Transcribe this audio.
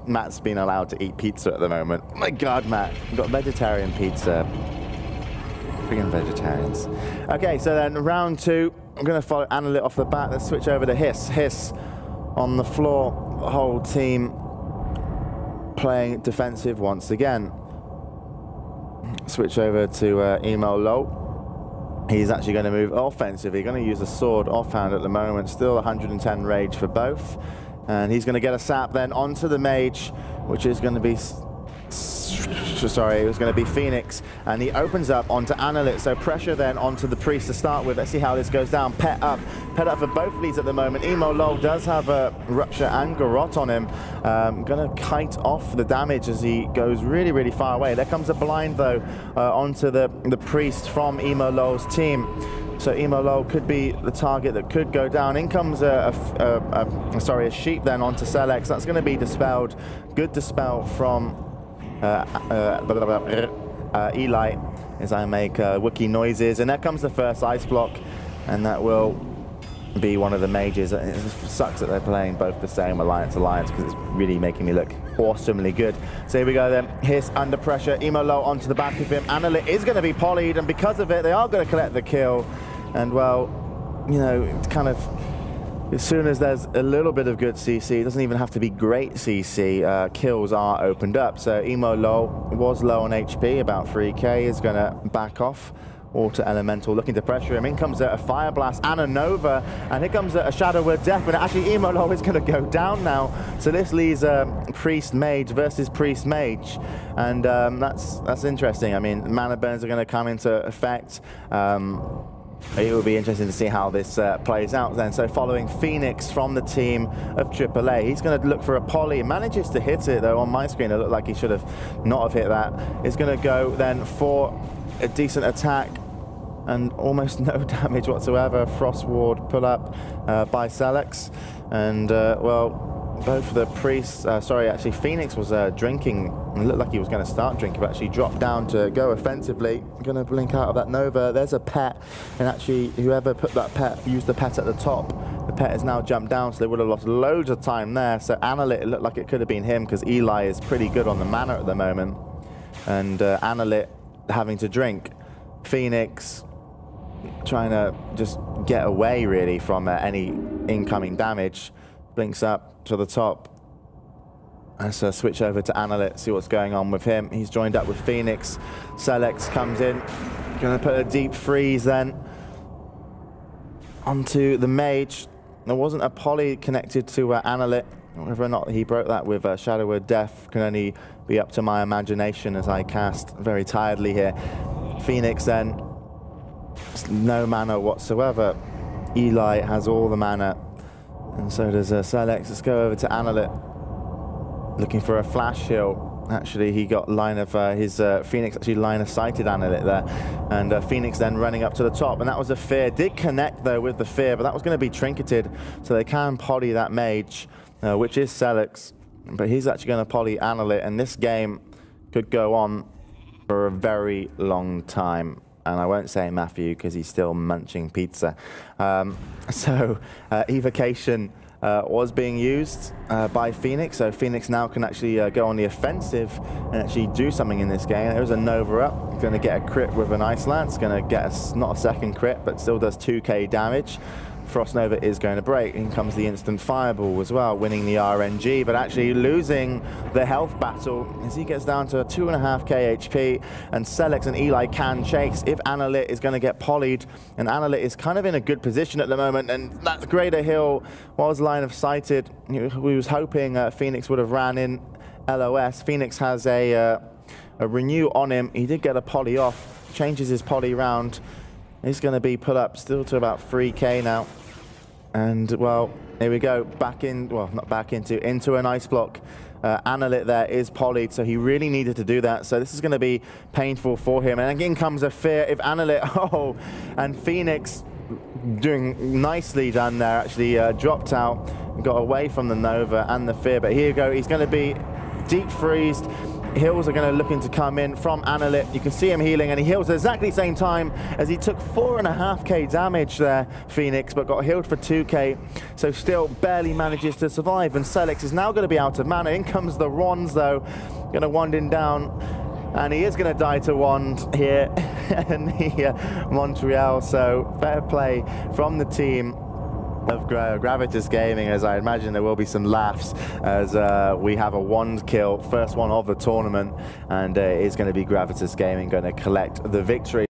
Matt's been allowed to eat pizza at the moment. Oh my God, Matt, you've got vegetarian pizza. Friggin' vegetarians. Okay, so then round 2, I'm going to follow aAa off the bat. Let's switch over to Hiss. Hiss on the floor, the whole team playing defensive once again. Switch over to Emo Low. He's actually going to move offensive. He's going to use a sword offhand at the moment. Still 110 rage for both. And he's going to get a sap then onto the mage, which is going to be... Sorry, it was going to be Phoenix, and he opens up onto aAa, so pressure then onto the priest to start with. Let's see how this goes down. Pet up for both leads at the moment. Emo Lol does have a Rupture and Garrot on him. Going to kite off the damage as he goes really, really far away. There comes a blind though onto the priest from Emo Lol's team. So Emo Lol could be the target that could go down. In comes a sheep then onto Selex. That's going to be dispelled. Good dispel from Eli as I make wookie noises. And there comes the first ice block, and that will be one of the mages. It sucks that they're playing both the same alliance because it's really making me look awesomely good. So here we go then. Hiss under pressure. Emo Low onto the back of him. aAa is going to be polyed, and because of it, they are going to collect the kill. And well, you know, it's kind of, as soon as there's a little bit of good CC, it doesn't even have to be great CC, kills are opened up. So Emo Low was low on HP, about 3k, is going to back off. Water Elemental looking to pressure him. In comes a Fire Blast and a Nova, and here comes a Shadow Word Death, but actually Emo Low is going to go down now. So this leaves Priest Mage versus Priest Mage, and that's interesting. I mean, mana burns are going to come into effect. It will be interesting to see how this plays out then. So following Phoenix from the team of aAa, he's going to look for a poly. Manages to hit it though. On my screen it looked like he should have not have hit that. He's going to go then for a decent attack and almost no damage whatsoever. Frost Ward pull up by Selex, and well, both the priests, actually Phoenix was drinking, and it looked like he was going to start drinking, but actually dropped down to go offensively. Going to blink out of that Nova. There's a pet, and actually whoever put that pet, used the pet at the top. The pet has now jumped down, so they would have lost loads of time there. So aAa, it looked like it could have been him, because Eli is pretty good on the mana at the moment. And aAa having to drink. Phoenix trying to just get away really from any incoming damage. Blinks up to the top. Let's switch over to aAa, see what's going on with him. He's joined up with Phoenix. Selex comes in. Going to put a deep freeze then onto the mage. There wasn't a poly connected to aAa. Whether or not he broke that with Shadow Word Death can only be up to my imagination as I cast very tiredly here. Phoenix then, no mana whatsoever. Eli has all the mana, and so does Selex. Let's go over to aAa, looking for a flash heal. Actually, he got line of his Phoenix actually line of sighted aAa there, and Phoenix then running up to the top, and that was a fear. Did connect though with the fear, but that was going to be trinketed, so they can poly that mage, which is Selex, but he's actually going to poly aAa, and this game could go on for a very long time. And I won't say Matthew because he's still munching pizza. So evocation was being used by Phoenix, so Phoenix now can actually go on the offensive and actually do something in this game. There's a Nova up, going to get a crit with an Ice Lance, going to get not a second crit, but still does 2k damage. Frost Nova is going to break. In comes the instant fireball as well, winning the RNG, but actually losing the health battle as he gets down to 2.5k HP, and Selex and Eli can chase if aAa is going to get polyed, and aAa is kind of in a good position at the moment, and that greater hill was line of sighted. We was hoping Phoenix would have ran in LOS. Phoenix has a renew on him. He did get a poly off, changes his poly round. He's going to be put up still to about 3k now. And, well, here we go. Back in, well, not back into an ice block. aAa there is polyed, so he really needed to do that. So this is going to be painful for him. And again comes a fear if aAa, and Phoenix doing nicely done there, actually dropped out, got away from the Nova and the fear. But here you go, he's going to be deep freezed. heals are going to looking to come in from Analyt. You can see him healing, and he heals at exactly the same time as he took 4.5k damage there, Phoenix, but got healed for 2k, so still barely manages to survive. And Celix is now going to be out of mana. In comes the Wands, though, going to wand him down, and he is going to die to Wand here in the Montreal, so fair play from the team of Gravitas Gaming, as I imagine there will be some laughs as we have a Wand kill, first one of the tournament, and it is going to be Gravitas Gaming going to collect the victory.